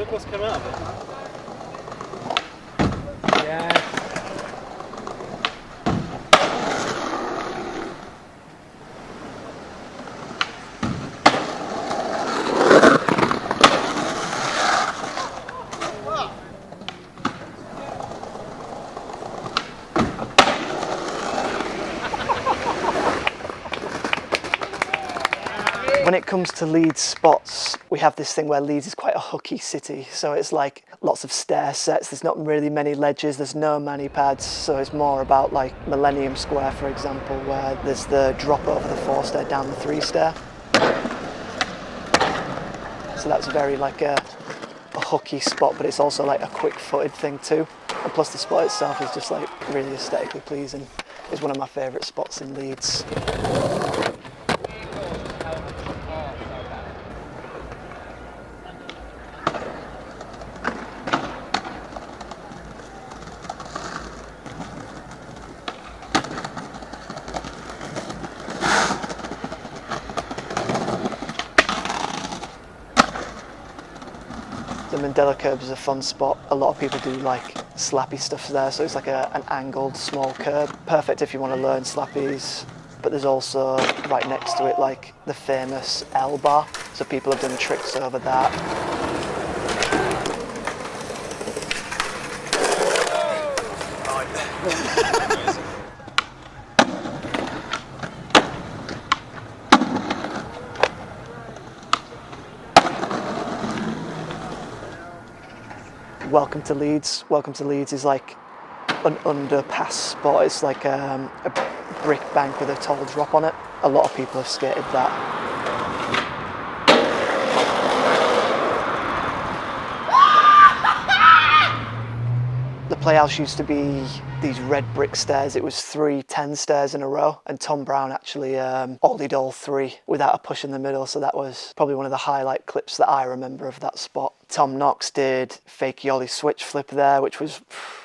look what's come out of it. Yeah. When it comes to Leeds spots, we have this thing where Leeds is quite a hooky city, so it's like lots of stair sets, there's not really many ledges, there's no mani pads, so it's more about like Millennium Square, for example, where there's the drop over the 4-stair down the 3-stair. So that's very like a hooky spot, but it's also like a quick-footed thing too. And plus the spot itself is just like really aesthetically pleasing. It's one of my favourite spots in Leeds. The Mandela curb is a fun spot. A lot of people do like slappy stuff there, so it's like an angled small curb. Perfect if you want to learn slappies, but there's also right next to it like the famous L bar, so people have done tricks over that. Welcome to Leeds. Welcome to Leeds is like an underpass spot. It's like a brick bank with a tall drop on it. A lot of people have skated that. The playhouse used to be these red brick stairs. It was 3 10 stairs in a row, and Tom Brown actually ollied all 3 without a push in the middle, so that was probably one of the highlight clips that I remember of that spot. Tom Knox did fake ollie switch flip there, which was,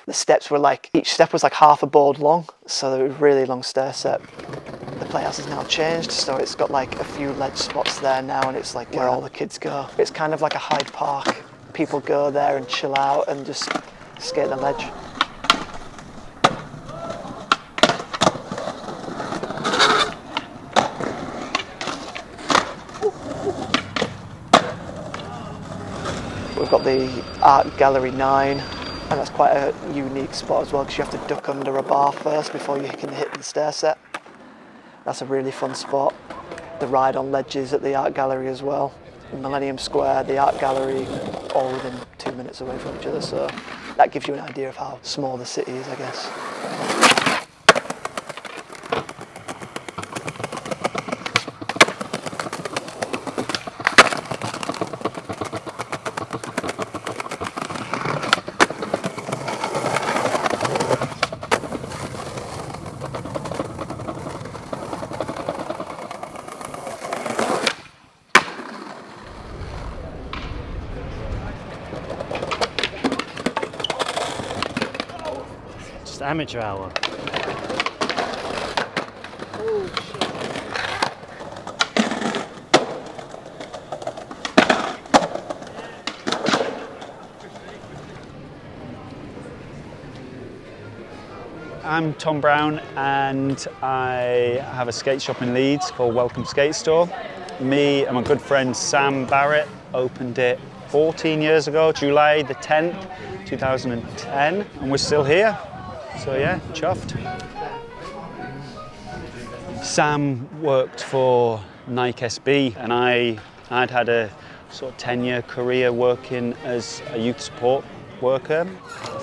the steps were like, each step was like half a board long, so it was a really long stair set. The playhouse has now changed, so it's got like a few ledge spots there now, and it's like where all the kids go. It's kind of like a Hyde Park. People go there and chill out and just skate the ledge. We've got the Art Gallery 9, and that's quite a unique spot as well because you have to duck under a bar first before you can hit the stair set. That's a really fun spot. The ride on ledges at the Art Gallery as well. Millennium Square, the Art Gallery, all within 2 minutes away from each other, so that gives you an idea of how small the city is, I guess. Amateur hour. I'm Tom Brown and I have a skate shop in Leeds called Welcome Skate Store. Me and my good friend Sam Barrett opened it 14 years ago, July the 10th, 2010, and we're still here. So yeah, chuffed. Sam worked for Nike SB, and I'd had a sort of 10-year career working as a youth support worker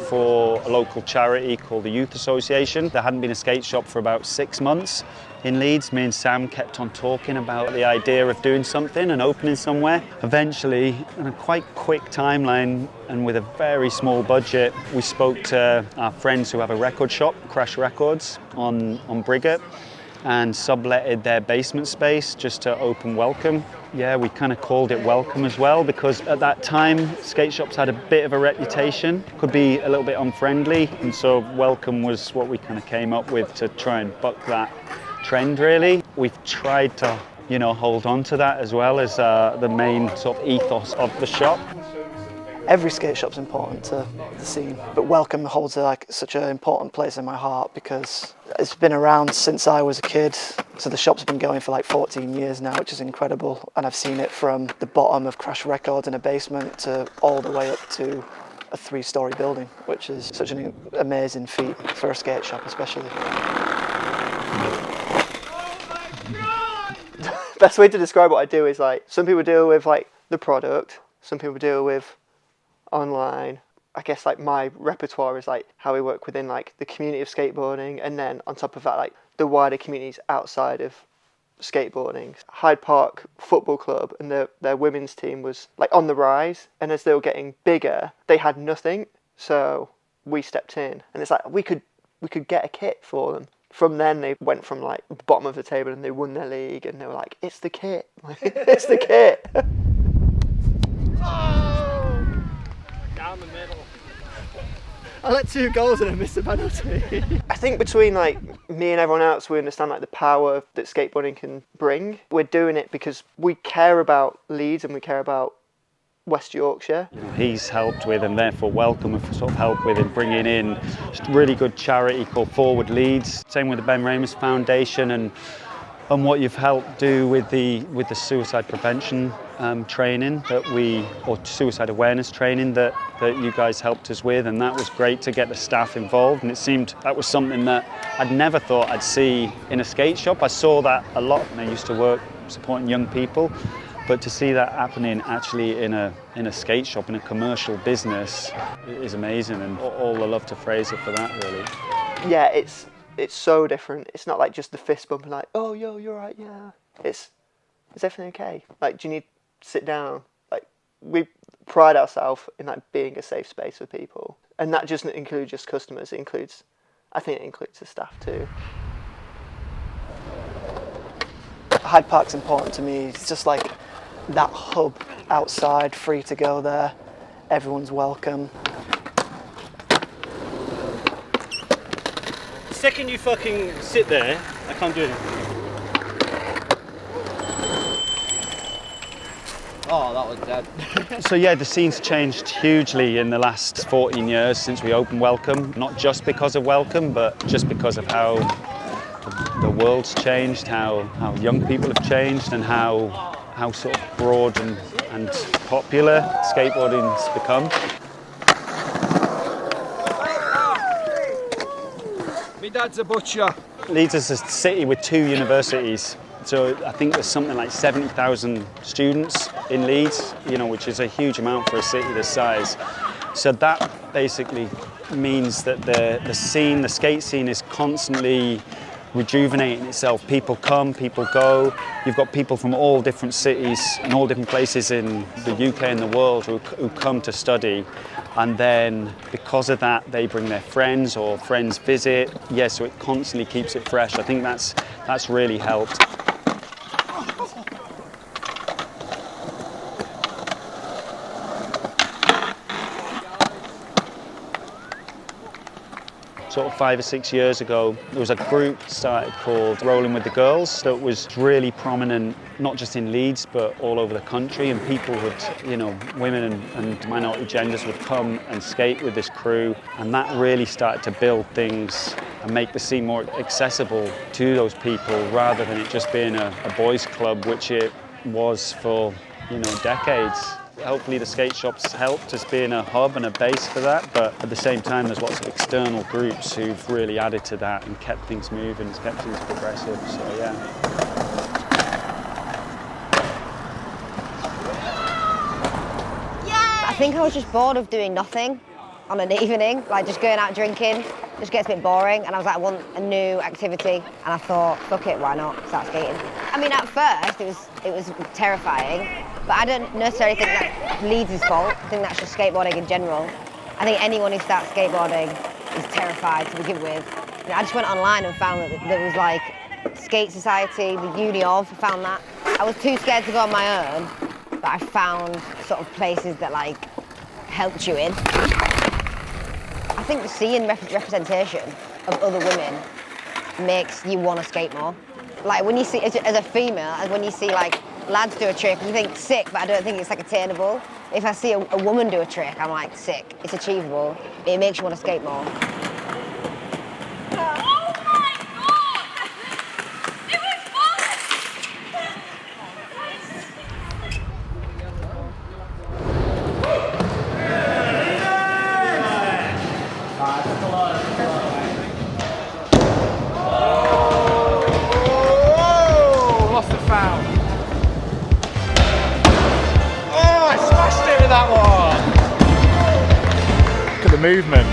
for a local charity called the Youth Association. There hadn't been a skate shop for about 6 months in Leeds. Me and Sam kept on talking about the idea of doing something and opening somewhere. Eventually, in a quite quick timeline and with a very small budget, we spoke to our friends who have a record shop, Crash Records, on Briggate, and subletted their basement space just to open Welcome. Yeah, we kind of called it Welcome as well because at that time skate shops had a bit of a reputation, could be a little bit unfriendly, and so Welcome was what we kind of came up with to try and buck that trend really. We've tried to, hold on to that as well as the main sort of ethos of the shop. Every skate shop's important to the scene, but Welcome holds such an important place in my heart because it's been around since I was a kid. So the shop's been going for like 14 years now, which is incredible. And I've seen it from the bottom of Crash Records in a basement to all the way up to a 3-story building, which is such an amazing feat for a skate shop, especially. Best way to describe what I do is like, some people deal with like the product, some people deal with online. I guess like my repertoire is like how we work within like the community of skateboarding, and then on top of that like the wider communities outside of skateboarding. Hyde Park Football Club and their women's team was like on the rise, and as they were getting bigger they had nothing, so we stepped in, and it's like we could get a kit for them. From then they went from like the bottom of the table and they won their league, and they were like, it's the kit. It's the kit. Down the middle. I let 2 goals and I missed a penalty. I think between like me and everyone else, we understand like the power that skateboarding can bring. We're doing it because we care about Leeds and we care about West Yorkshire. He's helped with, and therefore Welcome have sort of helped with, in bringing in a really good charity called Forward Leeds. Same with the Ben Raemers Foundation, and what you've helped do with the suicide prevention training or suicide awareness training that you guys helped us with, and that was great to get the staff involved. And it seemed that was something that I'd never thought I'd see in a skate shop. I saw that a lot when I used to work supporting young people, but to see that happening actually in a skate shop, in a commercial business, is amazing, and all the love to Fraser for that, really. Yeah, it's so different. It's not like just the fist bump and like, oh, yo, you're right, yeah. Is everything okay? Like, do you need to sit down? Like, we pride ourselves in like being a safe space for people, and that doesn't include just customers. I think it includes the staff too. Hyde Park's important to me. It's just like that hub outside, free to go there. Everyone's welcome. The second you fucking sit there, I can't do anything. Oh, that was dead. So yeah, the scene's changed hugely in the last 14 years since we opened Welcome. Not just because of Welcome, but just because of how the world's changed, how young people have changed, and how sort of broad and popular skateboarding's become. My dad's a butcher. Leeds is a city with 2 universities. So I think there's something like 70,000 students in Leeds, which is a huge amount for a city this size. So that basically means that the skate scene is constantly rejuvenating itself. People come, people go. You've got people from all different cities and all different places in the UK and the world who come to study, and then because of that they bring their friends, or friends visit. Yeah, so it constantly keeps it fresh. I think that's really helped. Sort of 5 or 6 years ago, there was a group started called Rolling with the Girls that was really prominent, not just in Leeds, but all over the country. And people would, women and minority genders would come and skate with this crew. And that really started to build things and make the scene more accessible to those people, rather than it just being a boys' club, which it was for, decades. Hopefully the skate shops helped as being a hub and a base for that, but at the same time there's lots of external groups who've really added to that and kept things moving, kept things progressive, so yeah. I think I was just bored of doing nothing on an evening, like just going out drinking. Just gets a bit boring, and I was like, I want a new activity, and I thought, fuck it, why not start skating? I mean, at first it was terrifying, but I don't necessarily think that's Leeds' fault. I think that's just skateboarding in general. I think anyone who starts skateboarding is terrified to begin with. I just went online and found that there was like Skate Society, the Uni of, found that. I was too scared to go on my own, but I found sort of places that like helped you in. I think the seeing representation of other women makes you want to skate more. Like when you see, as a female, and when you see like lads do a trick, you think sick, but I don't think it's like attainable. If I see a woman do a trick, I'm like, sick, it's achievable. It makes you want to skate more. Look at the movement.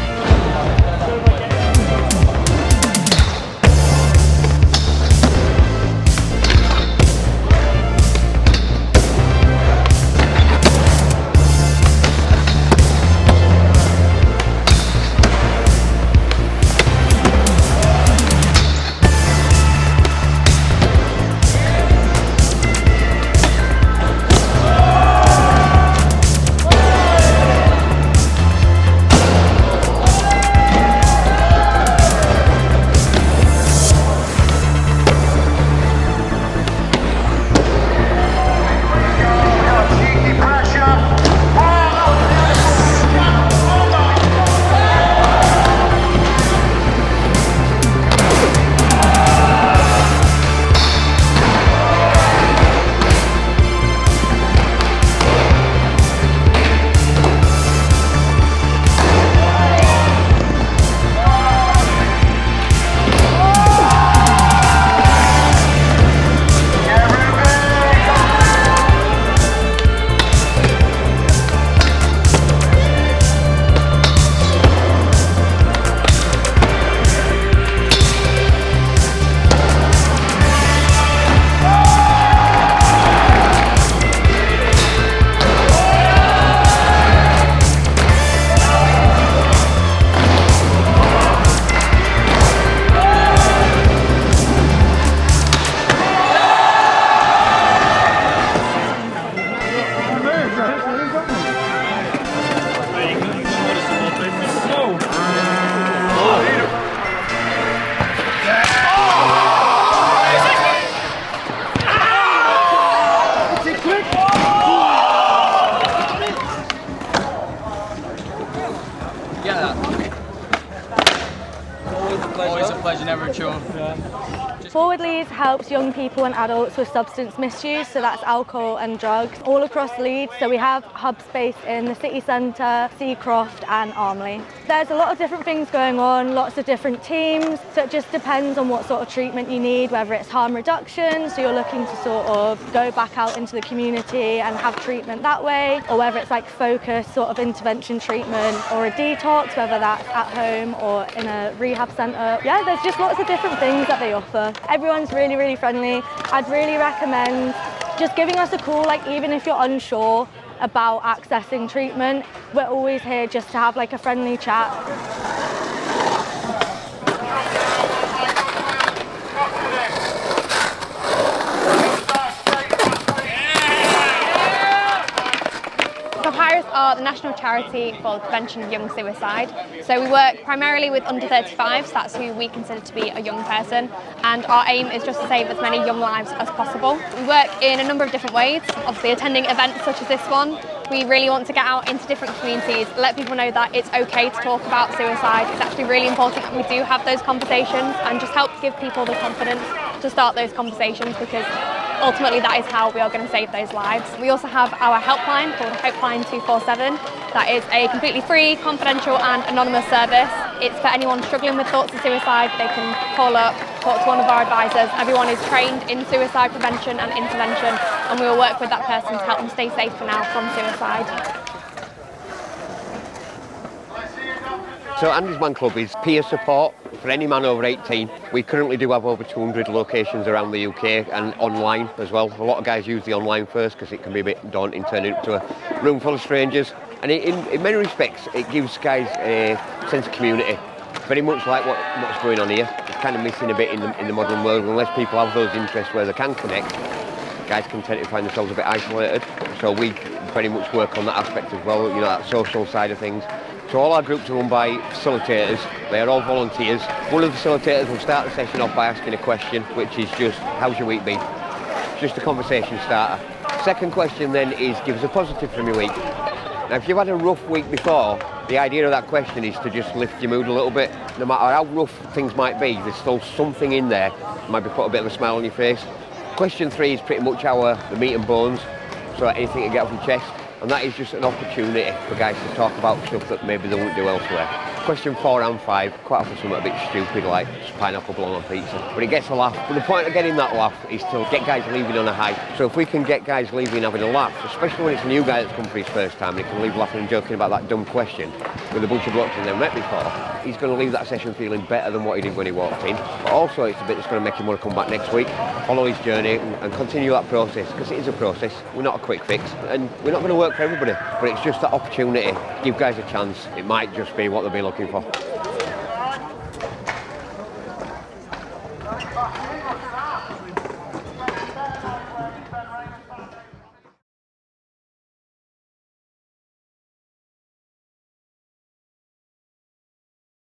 Always a pleasure, never a chore. Forward Leeds helps young people and adults with substance misuse, so that's alcohol and drugs, all across Leeds. So we have hubs based in the city centre, Seacroft and Armley. There's a lot of different things going on, lots of different teams, so it just depends on what sort of treatment you need, whether it's harm reduction, so you're looking to sort of go back out into the community and have treatment that way, or whether it's like focused sort of intervention treatment or a detox, whether that's at home or in a rehab centre. Yeah, there's just lots of different things that they offer. Everyone's really, really friendly. I'd really recommend just giving us a call, like even if you're unsure about accessing treatment, we're always here just to have like a friendly chat. Papyus are the national charity for the prevention of young suicide. So we work primarily with under 35s, that's who we consider to be a young person, and our aim is just to save as many young lives as possible. We work in a number of different ways, obviously attending events such as this one. We really want to get out into different communities, let people know that it's okay to talk about suicide. It's actually really important that we do have those conversations and just help give people the confidence to start those conversations, because ultimately that is how we are going to save those lives. We also have our helpline called Helpline 247. That is a completely free, confidential and anonymous service. It's for anyone struggling with thoughts of suicide. They can call up, talk to one of our advisors. Everyone is trained in suicide prevention and intervention, and we will work with that person to help them stay safe for now from suicide. So Andy's Man Club is peer support for any man over 18. We currently do have over 200 locations around the UK and online as well. A lot of guys use the online first because it can be a bit daunting turning up to a room full of strangers. And in many respects, it gives guys a sense of community. Very much like what's going on here. It's kind of missing a bit in the modern world. Unless people have those interests where they can connect, guys can tend to find themselves a bit isolated. So we very much work on that aspect as well, you know, that social side of things. So all our groups are run by facilitators. They are all volunteers. One of the facilitators will start the session off by asking a question, which is just, how's your week been? Just a conversation starter. Second question then is, give us a positive from your week. Now, if you've had a rough week before, the idea of that question is to just lift your mood a little bit. No matter how rough things might be, there's still something in there that might be put a bit of a smile on your face. Question 3 is pretty much the meat and bones, so anything to get off your chest. And that is just an opportunity for guys to talk about stuff that maybe they wouldn't do elsewhere. Question 4 and 5, quite often something a bit stupid like just pineapple blown on pizza. But it gets a laugh. But the point of getting that laugh is to get guys leaving on a high. So if we can get guys leaving having a laugh, especially when it's a new guy that's come for his first time and he can leave laughing and joking about that dumb question with a bunch of blokes he's never met before, he's going to leave that session feeling better than what he did when he walked in. But also it's a bit that's going to make him want to come back next week, follow his journey and continue that process, because it is a process. We're not a quick fix and we're not going to work for everybody, but it's just that opportunity. Give guys a chance. It might just be what they'll be looking for.